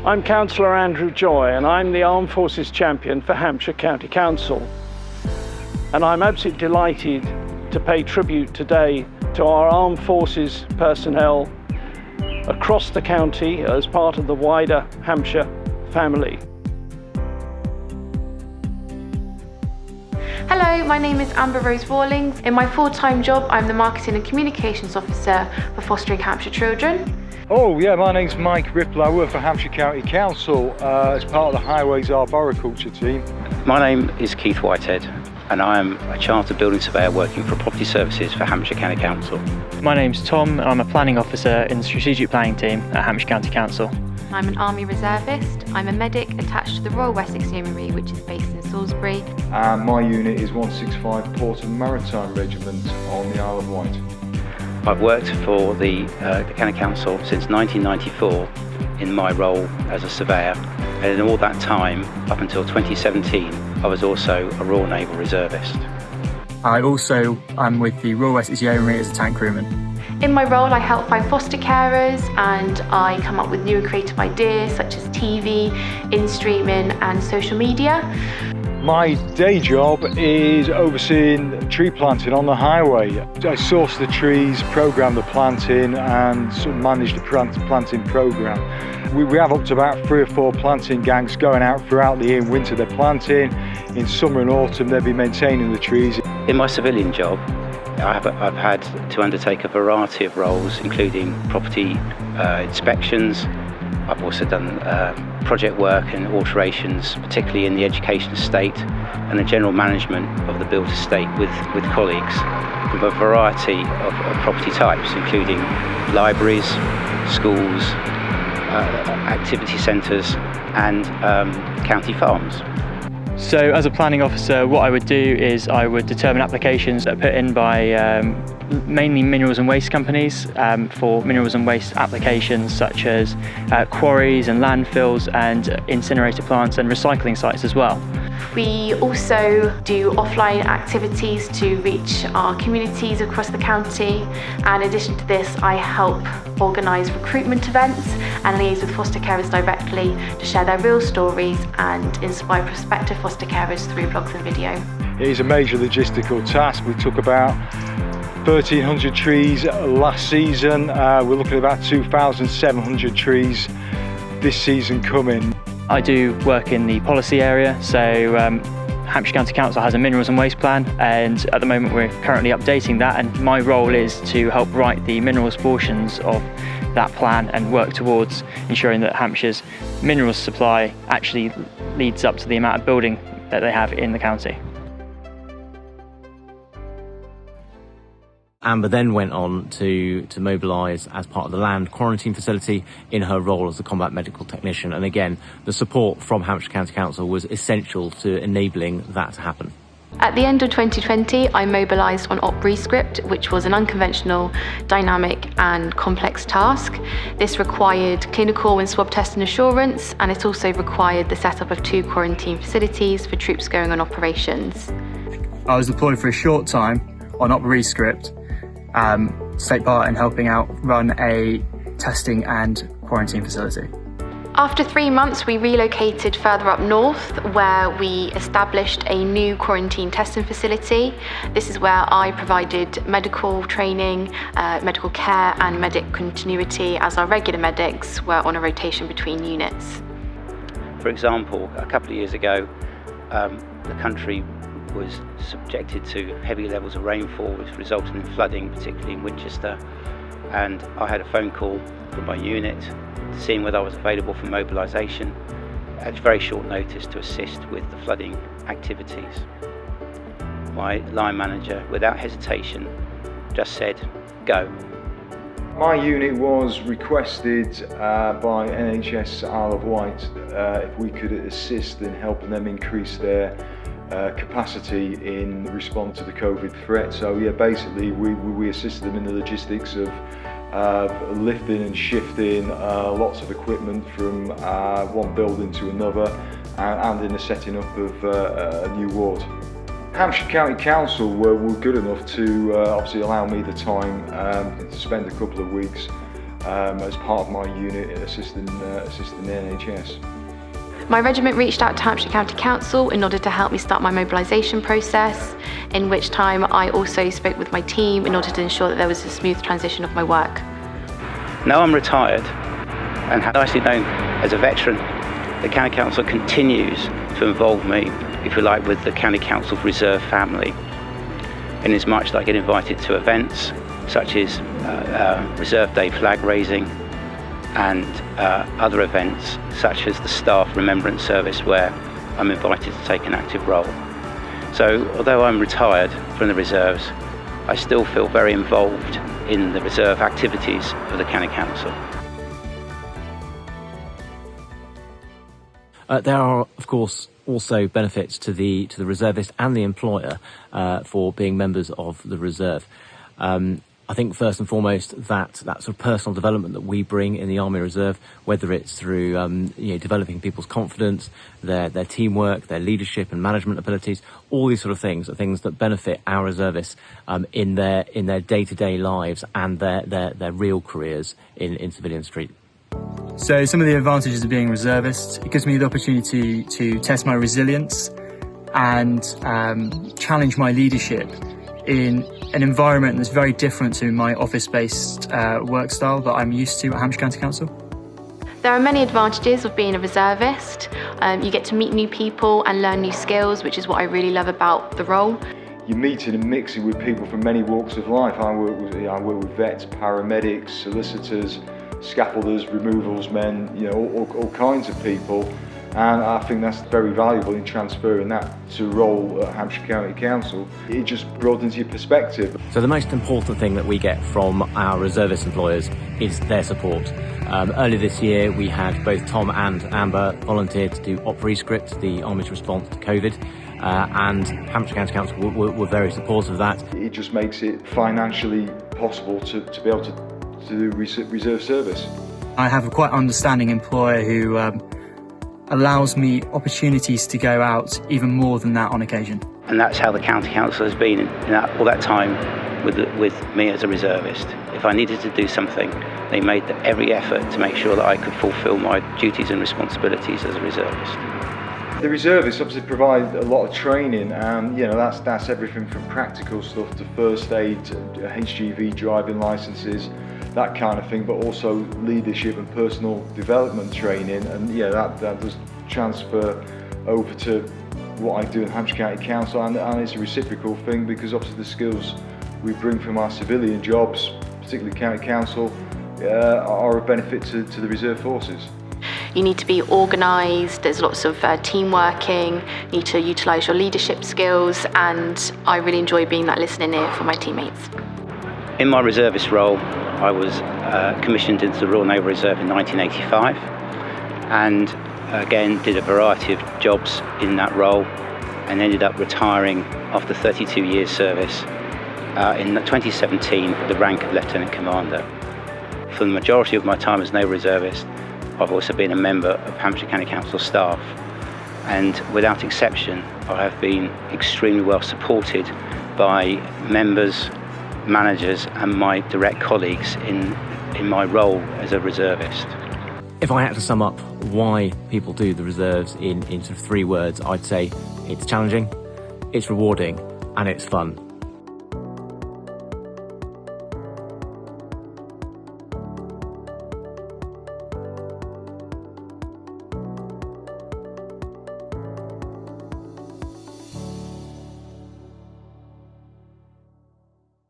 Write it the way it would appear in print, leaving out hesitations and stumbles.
I'm Councillor Andrew Joy and I'm the Armed Forces Champion for Hampshire County Council. And I'm absolutely delighted to pay tribute today to our Armed Forces personnel across the county as part of the wider Hampshire family. Hello, my name is Amber Rose Rawlings. In my full-time job, I'm the Marketing and Communications Officer for Fostering Hampshire Children. Oh yeah, my name's Mike Ripple. I work for Hampshire County Council as part of the Highways Arboriculture team. My name is Keith Whitehead and I am a Chartered Building Surveyor working for Property Services for Hampshire County Council. My name's Tom and I'm a Planning Officer in the Strategic Planning team at Hampshire County Council. I'm an Army Reservist. I'm a medic attached to the Royal Wessex Yeomanry, which is based in Salisbury. And my unit is 165 Port and Maritime Regiment on the Isle of Wight. I've worked for the County Council since 1994 in my role as a surveyor, and in all that time, up until 2017, I was also a Royal Naval Reservist. I also am with the Royal Wessex Yeomanry as a tank crewman. In my role, I help find foster carers and I come up with new and creative ideas such as TV, in-streaming and social media. My day job is overseeing tree planting on the highway. I source the trees, programme the planting and sort of manage the planting programme. We have up to about 3 or 4 planting gangs going out throughout the year. In winter they're planting, in summer and autumn they'll be maintaining the trees. In my civilian job, I've had to undertake a variety of roles, including property inspections. I've also done project work and alterations, particularly in the education estate and the general management of the built estate with colleagues from a variety of property types, including libraries, schools, activity centres and county farms. So as a planning officer, what I would do is I would determine applications that are put in by mainly minerals and waste companies for minerals and waste applications such as quarries and landfills and incinerator plants and recycling sites as well. We also do offline activities to reach our communities across the county, and in addition to this I help organise recruitment events and liaise with foster carers directly to share their real stories and inspire prospective foster carers through blogs and video. It is a major logistical task. We took about 1,300 trees last season. We're looking at about 2,700 trees this season coming. I do work in the policy area, so Hampshire County Council has a minerals and waste plan, and at the moment we're currently updating that, and my role is to help write the minerals portions of that plan and work towards ensuring that Hampshire's minerals supply actually leads up to the amount of building that they have in the county. Amber then went on to mobilise as part of the land quarantine facility in her role as a combat medical technician. And again, the support from Hampshire County Council was essential to enabling that to happen. At the end of 2020, I mobilised on Op Rescript, which was an unconventional, dynamic and complex task. This required clinical and swab test and assurance, and it also required the setup of 2 quarantine facilities for troops going on operations. I was deployed for a short time on Op Rescript, to take part in helping out run a testing and quarantine facility. After 3 months, we relocated further up north where we established a new quarantine testing facility. This is where I provided medical training, medical care and medic continuity as our regular medics were on a rotation between units. For example, a couple of years ago, the country was subjected to heavy levels of rainfall, which resulted in flooding, particularly in Winchester. And I had a phone call from my unit seeing whether I was available for mobilisation at very short notice to assist with the flooding activities. My line manager, without hesitation, just said, go. My unit was requested by NHS Isle of Wight if we could assist in helping them increase their capacity in response to the COVID threat. So yeah, basically we assisted them in the logistics of lifting and shifting lots of equipment from one building to another and in the setting up of a new ward. Hampshire County Council were good enough to obviously allow me the time to spend a couple of weeks as part of my unit assisting the NHS. My regiment reached out to Hampshire County Council in order to help me start my mobilisation process, in which time I also spoke with my team in order to ensure that there was a smooth transition of my work. Now I'm retired and nicely known as a veteran, the County Council continues to involve me, if you like, with the County Council Reserve family, in as much that I get invited to events such as Reserve Day flag raising and other events such as the Staff Remembrance Service, where I'm invited to take an active role. So although I'm retired from the reserves, I still feel very involved in the reserve activities of the County Council. There are, of course, also benefits to the reservist and the employer for being members of the reserve. I think first and foremost that sort of personal development that we bring in the Army Reserve, whether it's through developing people's confidence, their teamwork, their leadership and management abilities, all these sort of things are things that benefit our reservists in their day-to-day lives and their real careers in civilian street. So some of the advantages of being a reservist: it gives me the opportunity to test my resilience and challenge my leadership in an environment that's very different to my office-based work style that I'm used to at Hampshire County Council. There are many advantages of being a reservist. You get to meet new people and learn new skills, which is what I really love about the role. You're meeting and mixing with people from many walks of life. I work with vets, paramedics, solicitors, scaffolders, removals men, all kinds of people. And I think that's very valuable in transferring that to a role at Hampshire County Council. It just broadens your perspective. So the most important thing that we get from our reservist employers is their support. Earlier this year we had both Tom and Amber volunteer to do OpRescript, the Army's response to COVID, and Hampshire County Council were very supportive of that. It just makes it financially possible to be able to do reserve service. I have a quite understanding employer who allows me opportunities to go out even more than that on occasion. And that's how the County Council has been in all that time with me as a reservist. If I needed to do something, they made every effort to make sure that I could fulfil my duties and responsibilities as a reservist. The reservists obviously provide a lot of training, and that's everything from practical stuff to first aid, to HGV driving licences, that kind of thing, but also leadership and personal development training, and that does transfer over to what I do in Hampshire County Council, and it's a reciprocal thing, because obviously the skills we bring from our civilian jobs, particularly County Council, are a benefit to the reserve forces. You need to be organised, there's lots of team working, you need to utilise your leadership skills, and I really enjoy being that listening ear for my teammates. In my reservist role, I was commissioned into the Royal Naval Reserve in 1985, and again did a variety of jobs in that role, and ended up retiring after 32 years service in 2017 with the rank of Lieutenant Commander. For the majority of my time as Naval Reservist, I've also been a member of Hampshire County Council staff, and without exception I have been extremely well supported by members, managers and my direct colleagues in my role as a reservist. If I had to sum up why people do the reserves in sort of 3 words, I'd say it's challenging, it's rewarding and it's fun.